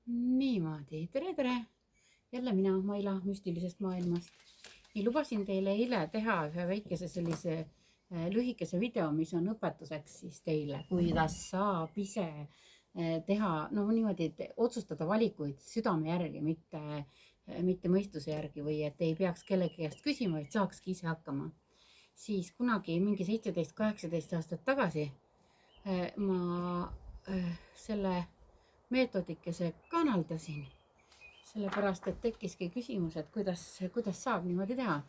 Niimoodi, tere! Jälle mina, Maila müstilisest maailmast. Nii lubasin teile eile teha ühe väikese sellise lühikese video, mis on õpetuseks siis teile, kuidas saab ise teha, no niimoodi, et otsustada valikuid südame järgi, mitte mõistuse järgi või et ei peaks kellegi käest küsima, vaid saakski ise hakkama. Siis kunagi mingi 17-18 aastat tagasi ma selle meetodikese kanaldasin, sellepärast et tekkiski küsimus, et kuidas saab niimoodi teha.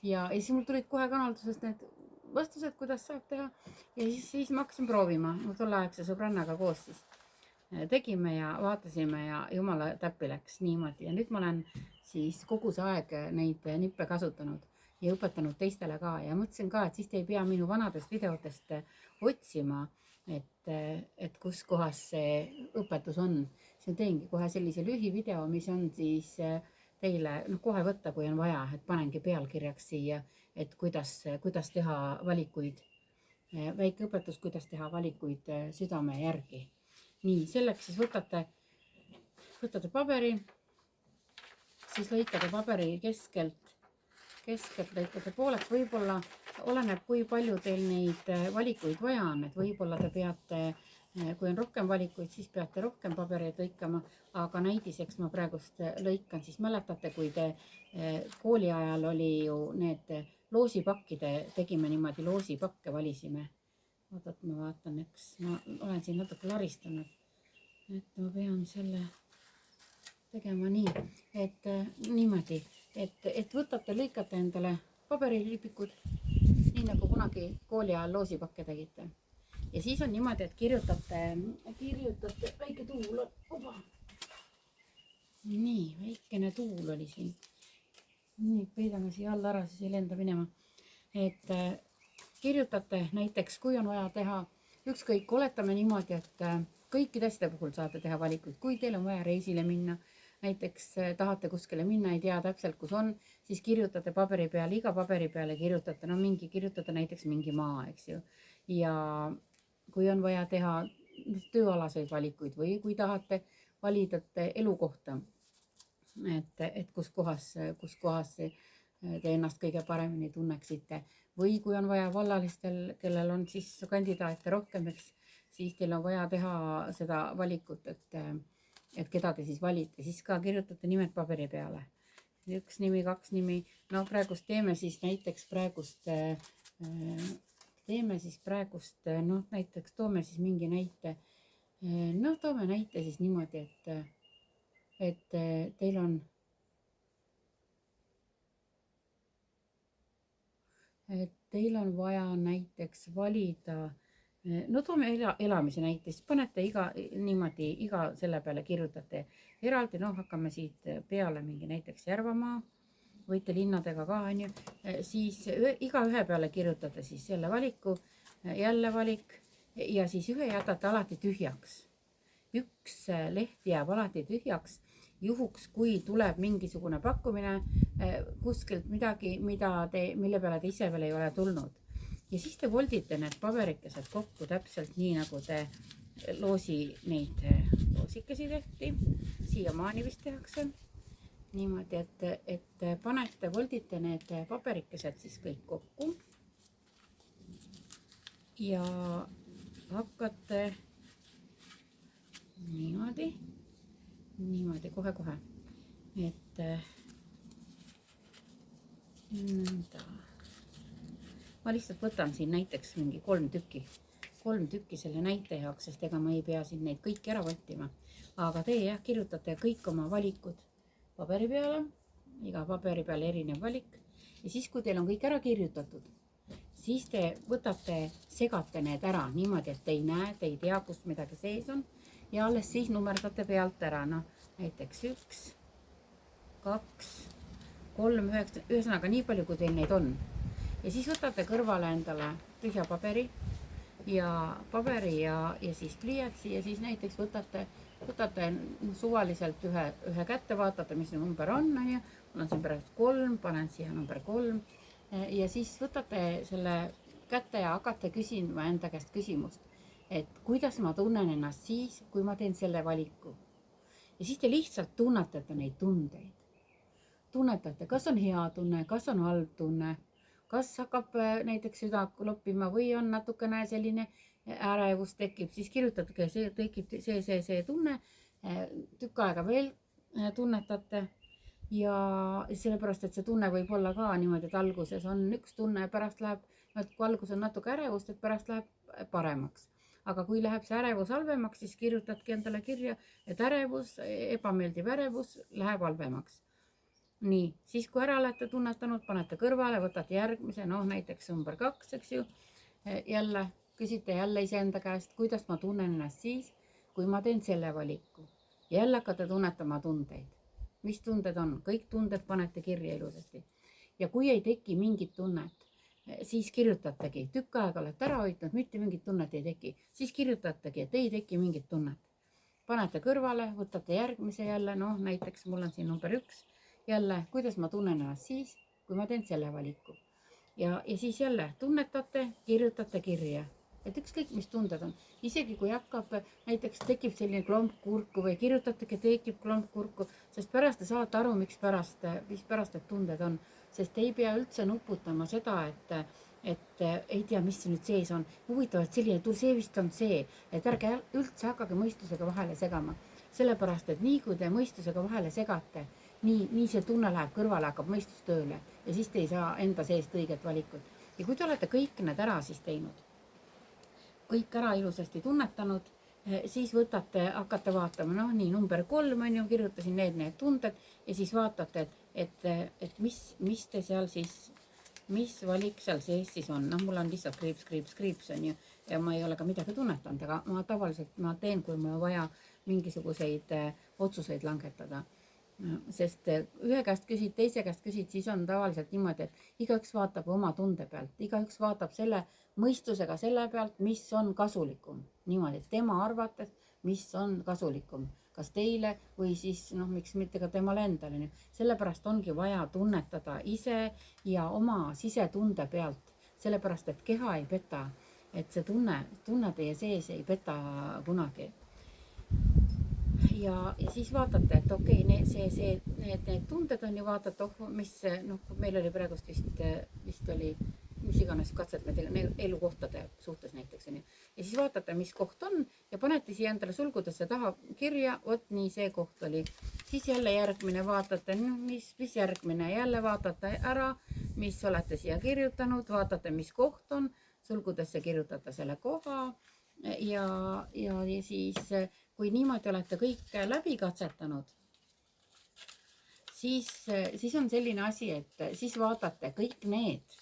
Ja siis mul tulid kohe kanaldusest need vastused, kuidas saab teha. Ja siis ma hakkasin proovima, tolleaegse sõbrannaga koos siis tegime ja vaatasime ja jumala täppi läks niimoodi. Ja nüüd ma olen siis kogu see aeg neid nippe kasutanud ja õpetanud teistele ka. Ja mõtlesin ka, et siis te ei pea minu vanadest videotest otsima, et kus kohas see õpetus on. Siis teengi kohe sellise lühivideo, mis on siis teile kohe võtta, kui on vaja, et panengi pealkirjaks siia, et kuidas teha valikuid. Väike õpetus, kuidas teha valikuid südame järgi. Nii, selleks siis võtate paberi, siis lõikate paberi keskelt lõikate pooleks, võib-olla oleneb, kui palju teil neid valikuid vaja on, et võib-olla te peate, kui on rohkem valikuid, siis peate rohkem pabereid lõikama, aga näidiseks ma praegust lõikan, siis mäletate, kui te kooli ajal oli ju need loosipakkide, tegime niimoodi, loosipakke valisime. Oot, ma vaatan, eks ma olen siin natuke laristanud, et ma pean selle tegema nii, et niimoodi, et võtate, lõikate endale paberilüpikud, nii nagu kunagi kooli ajal loosipakke tegite. Ja siis on niimoodi, et kirjutate väike tuul, oba. Nii, väikene tuul oli siin. Nii, peidame siia alla ära, siis ei lenda minema. Et kirjutate näiteks, kui on vaja teha ükskõik, oletame niimoodi, et kõikide asjade puhul saate teha valikuid. Kui teil on vaja reisile minna, näiteks tahate kuskile minna, ei tea täpselt, kus on, siis kirjutate paberi peale, iga paberi peale kirjutate, kirjutate näiteks mingi maa, eks ju. Ja kui on vaja teha tööalaseid valikuid või kui tahate valida elukohta, et kus kohas te ennast kõige paremini tunneksite. Või kui on vaja vallalistel, kellel on siis kandidaate rohkem, siis teil on vaja teha seda valikut, et keda te siis valite, siis ka kirjutate nimed paberi peale. Üks nimi, kaks nimi, no praegust teeme siis näiteks näiteks toome siis mingi näite. No toome näite siis niimoodi, et teil on vaja näiteks valida, no toome elamise näite, siis panete iga selle peale kirjutate eraldi, hakkame siit peale mingi näiteks Järvamaa, võite linnadega ka, on ju, siis iga ühe peale kirjutate siis selle valiku, jälle valik ja siis ühe jätate alati tühjaks. Üks leht jääb alati tühjaks, juhuks kui tuleb mingisugune pakkumine kuskilt midagi, mille peale te ise veel ei ole tulnud. Ja siis te voldite need paberikesed kokku täpselt nii, nagu te loosikesi tehti, siiamaani vist tehakse. Niimoodi, et panete, voldite need paberikesed siis kõik kokku ja hakkate niimoodi kohe, et ma lihtsalt võtan siin näiteks mingi 3 tükki selle näite jaoks, sest ega ma ei pea siin neid kõiki ära võttima. Aga teie kirjutate kõik oma valikud paberi peale, iga paberi peale erinev valik. Ja siis, kui teil on kõik ära kirjutatud, siis te võtate, segate need ära niimoodi, et te ei näe, te ei tea, kus midagi sees on. Ja alles siis nummerdate pealt ära, näiteks 1, 2, 3, 9, ühesõnaga nii palju, kui teil neid on. Ja siis võtate kõrvale endale tühja paberi ja siis pliiatsi ja siis näiteks võtate suvaliselt ühe kätte, vaatate, mis number on, ja mul on siin pärast 3, panen siia number 3 ja siis võtate selle kätte ja hakkate küsima enda käest küsimust, et kuidas ma tunnen ennast siis, kui ma teen selle valiku. ja siis te lihtsalt tunnetate neid tundeid. Tunnetate, kas on hea tunne, kas on halb tunne, kas hakkab näiteks süda kloppima või on natukene selline ärevus tekib, siis kirjutage, see tekib see tunne, tükk aega veel tunnetate ja sellepärast, et see tunne võib olla ka niimoodi, et alguses on üks tunne, pärast läheb, kui algus on natuke ärevust, et pärast läheb paremaks. Aga kui läheb see ärevus halvemaks, siis kirjutatki endale kirja, et ärevus, ebameeldiv ärevus läheb halvemaks. Nii, siis kui ära olete tunnetanud, panete kõrvale, võtate järgmise, näiteks number 2, eks ju. Jälle küsite jälle iseenda käest, kuidas ma tunnen ennast siis, kui ma teen selle valiku. Jälle hakkate tunnetama tundeid. Mis tunded on? Kõik tunded panete kirja ilusasti. Ja kui ei teki mingit tunnet, siis kirjutategi, tükk aega olete ära hoidnud, mitte mingit tunnet ei teki. Siis kirjutategi, et ei teki mingit tunnet. Panete kõrvale, võtate järgmise jälle, näiteks mul on siin number 1. Jälle, kuidas ma tunnen ennast siis, kui ma teen selle valiku. Ja siis jälle tunnetate, kirjutate kirja. Et ükskõik, mis tunded on. Isegi kui hakkab, näiteks tekib selline klomp kurku või kirjutategi, tekib klomp kurku, sest pärast te saate aru, mis pärast need tunded on. Sest ei pea üldse nuputama seda, et ei tea, mis nüüd sees on. Huvitav, et selline, see vist on see, et ärge üldse hakkage mõistusega vahele segama. Sellepärast, et nii kui te mõistusega vahele segate, nii see tunne läheb kõrvale, hakkab mõistus tööle ja siis te ei saa enda seest õiget valikut. Ja kui te olete kõik need ära siis teinud, kõik ära ilusasti tunnetanud, siis hakkate vaatama, nii number 3 on ju, kirjutasin need tunded ja siis vaatate, et mis te seal siis, mis valik seal sees siis on. Mul on lihtsalt kriips on ju ja ma ei ole ka midagi tunnetanud, aga ma tavaliselt teen, kui mul on vaja mingisuguseid otsuseid langetada. Sest ühe käest küsid, teise käest küsid, siis on tavaliselt niimoodi, et igaüks vaatab oma tunde pealt, igaüks vaatab selle mõistusega selle pealt, mis on kasulikum. Niimoodi, et tema arvates, mis on kasulikum, kas teile või siis, miks mitte ka temale endale. Sellepärast ongi vaja tunnetada ise ja oma sisetunde pealt, sellepärast, et keha ei peta, et see tunne teie sees ei peta kunagi. Ja siis vaatate, et okei, need tunded on ju vaatate, mis meil oli praegust vist oli, mis iganes katset me tegime elukohtade suhtes näiteks on ju. Ja siis vaatate, mis koht on ja panete siia endale sulgudesse taha kirja, vot nii see koht oli. Siis jälle järgmine vaatate, mis järgmine, jälle vaatate ära, mis olete siia kirjutanud, vaatate, mis koht on, sulgudesse kirjutate selle koha ja siis kui niimoodi olete kõik läbi katsetanud, siis on selline asi, et siis vaatate kõik need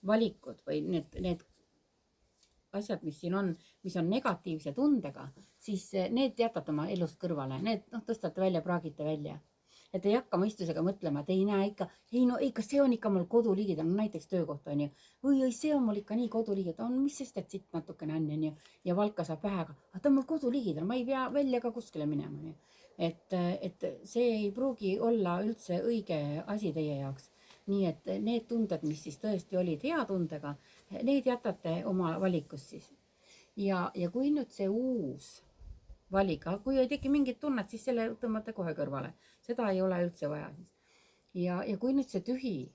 valikud või need asjad, mis siin on, mis on negatiivse tundega, siis need jätate oma elust kõrvale, need tõstate välja, praagite välja. Et ei hakka mõistusega mõtlema, et ei näe ikka, kas see on ikka mul koduligidal, näiteks töökoht on ju, või see on mul ikka nii koduligidal, mis sest, et siit natukene on ju, ja valka saab pähega, aga ta on mul koduligidal, ma ei pea välja ka kuskile minema. Et see ei pruugi olla üldse õige asi teie jaoks. Nii et need tunded, mis siis tõesti olid hea tundega, need jätate oma valikus siis. Ja kui nüüd see uus valik, aga kui ei teki mingit tunnet, siis selle tõmmate kohe kõrvale. Seda ei ole üldse vaja. Ja kui nüüd see tühi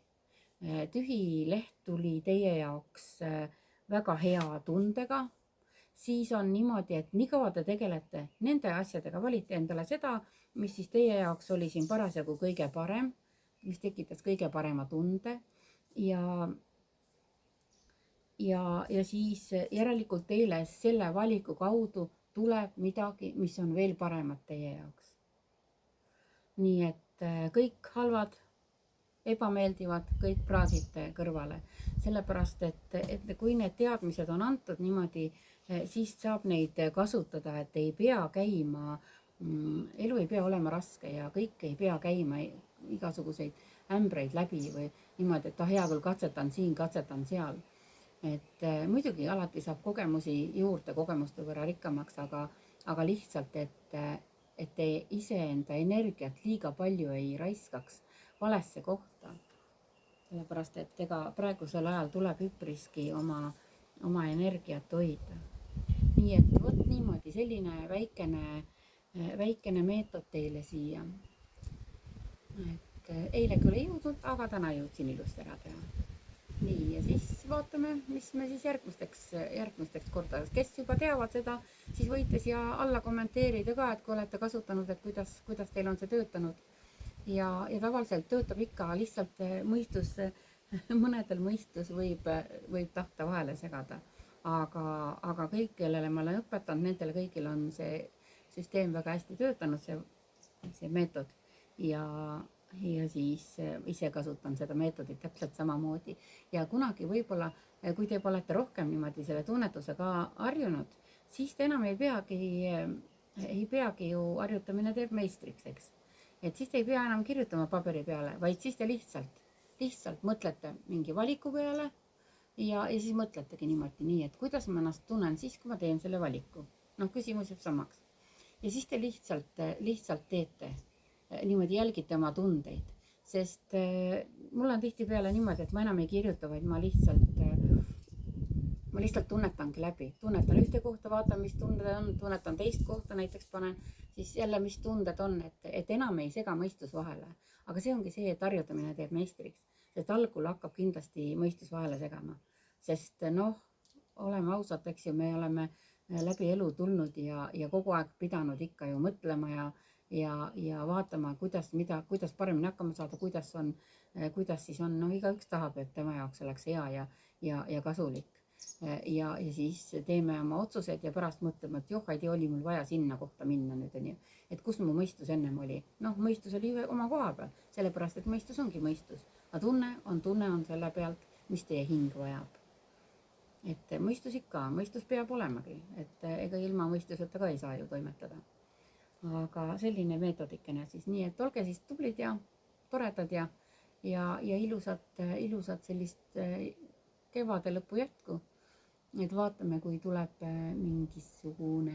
leht tuli teie jaoks väga hea tundega, siis on niimoodi, et nii kaua te tegelete nende asjadega, valite endale seda, mis siis teie jaoks oli siin parasjagu kõige parem, mis tekitas kõige parema tunde ja siis järelikult teile selle valiku kaudu tuleb midagi, mis on veel paremat teie jaoks. Nii et kõik halvad, ebameeldivad, kõik praagite kõrvale. Sellepärast, et kui need teadmised on antud niimoodi, siis saab neid kasutada, et ei pea käima, elu ei pea olema raske ja kõik ei pea käima igasuguseid ämbreid läbi või niimoodi, et hea küll katsetan siin, katsetan seal. Et muidugi alati saab kogemusi juurde, kogemuste võrra rikkamaks, aga lihtsalt, et te iseenda energiat liiga palju ei raiskaks valesse kohta. Sellepärast, et praegusel ajal tuleb üpriski oma energiat hoida. Nii et vot niimoodi selline väikene väikene meetod teile siia. Et eile küll ei jõudnud, aga täna jõudsin ilusti ära teha. Nii, ja siis vaatame, mis me siis järgmisteks kordades. Kes juba teavad seda, siis võite siia alla kommenteerida ka, et kui olete kasutanud, et kuidas teil on see töötanud. Ja tavaliselt töötab ikka, lihtsalt mõistus, mõnedel mõistus võib tahta vahele segada. Aga kõik, kellele ma olen õpetanud, nendele kõigil on see süsteem väga hästi töötanud, see meetod. Ja siis ise kasutan seda meetodit täpselt samamoodi. Ja kunagi võib-olla, kui te olete rohkem niimoodi selle tunnetusega harjunud, siis te enam ei peagi ju harjutamine teeb meistriks, eks. Et siis te ei pea enam kirjutama paberi peale, vaid siis te lihtsalt mõtlete mingi valiku peale ja siis mõtletegi niimoodi nii, et kuidas ma ennast tunnen siis, kui ma teen selle valiku. Noh, küsimus jääb samaks. Ja siis te lihtsalt teete, niimoodi jälgite oma tundeid, sest mul on tihtipeale niimoodi, et ma enam ei kirjuta, vaid ma lihtsalt tunnetangi läbi. Tunnetan ühte kohta, vaatan, mis tunded on, tunnetan teist kohta, näiteks panen siis jälle, mis tunded on, et enam ei sega mõistus vahele. Aga see ongi see, et harjutamine teeb meistriks, sest algul hakkab kindlasti mõistus vahele segama. Sest noh, oleme ausad, eks ju, me oleme läbi elu tulnud ja kogu aeg pidanud ikka ju mõtlema ja vaatama, kuidas paremini hakkama saada, kuidas siis on, igaüks tahab, et tema jaoks oleks hea ja kasulik. Ja siis teeme oma otsused ja pärast mõtleme, et joh, ei oli mul vaja sinna kohta minna nüüd, et kus mu mõistus ennem oli. Noh, mõistus oli oma koha peal, sellepärast, et mõistus ongi mõistus. Aga tunne on selle pealt, mis teie hing vajab. Et mõistus ikka, mõistus peab olemagi, et ega ilma mõistuseta ka ei saa ju toimetada. Aga selline meetodikene siis, nii et olge siis tublid ja toredad ja ilusat sellist kevade lõpu jätku. Et vaatame, kui tuleb mingisugune,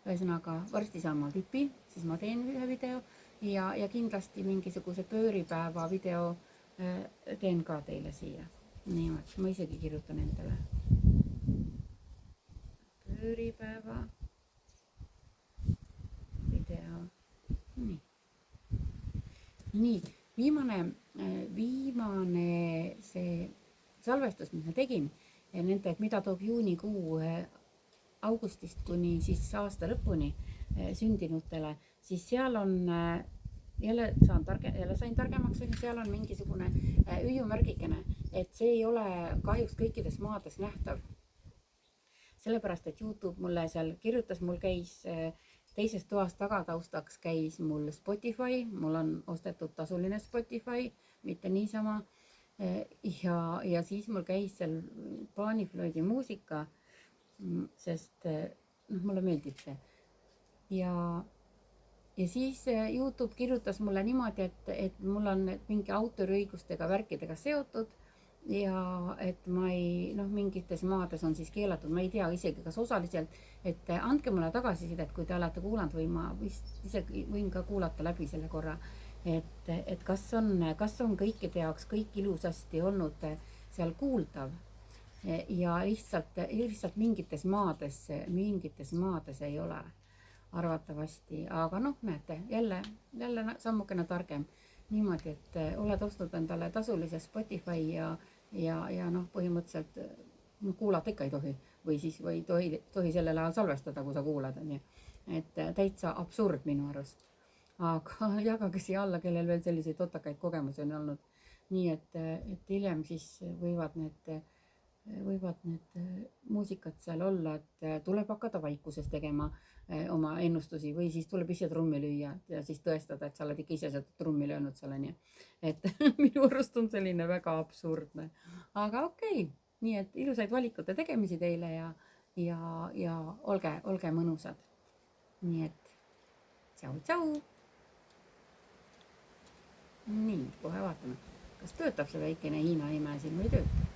ühesõnaga varsti saan ma tipi, siis ma teen ühe video ja kindlasti mingisuguse pööripäeva video teen ka teile siia. Niimoodi, ma isegi kirjutan endale. Pööripäeva video. Nii, viimane see salvestus, mis ma tegin, nende, mida toob juunikuu augustist kuni siis aasta lõpuni sündinutele, siis seal on jälle sain targemaks, seal on mingisugune hüüumärgikene, et see ei ole kahjuks kõikides maades nähtav. Sellepärast, et YouTube mulle seal kirjutas, mul käis teises toas tagataustaks käis mul Spotify, mul on ostetud tasuline Spotify, mitte niisama. Ja siis mul käis seal Pani Floydi muusika, sest mulle meeldib see. Ja siis YouTube kirjutas mulle niimoodi, et mul on mingi autoriõigustega värkidega seotud ja et ma ei, mingites maades on siis keelatud, ma ei tea isegi kas osaliselt, et andke mulle tagasisidet, kui te olete kuulanud või ma isegi võin ka kuulata läbi selle korra, et kas on kõikide jaoks kõik ilusasti olnud seal kuuldav ja lihtsalt mingites maades ei ole arvatavasti, aga näete, jälle sammukene targem niimoodi, et oled ostnud endale tasulise Spotify ja põhimõtteliselt kuulata ikka ei tohi või siis ei tohi sellel ajal salvestada, kui sa kuulad, et täitsa absurd minu arust. Aga jagage siia alla, kellel veel selliseid totakaid kogemusi on olnud. Nii et hiljem siis võivad need muusikad seal olla, et tuleb hakata vaikuses tegema oma ennustusi või siis tuleb ise trummi lüüa ja siis tõestada, et sa oled ikka ise seda trummi löönud seal, et minu arust on selline väga absurdne. Aga okei, nii et ilusaid valikute tegemisi teile ja olge mõnusad. Nii et tšau. Nii, kohe vaatame, kas töötab see väikene Hiina ime siin või ei tööta.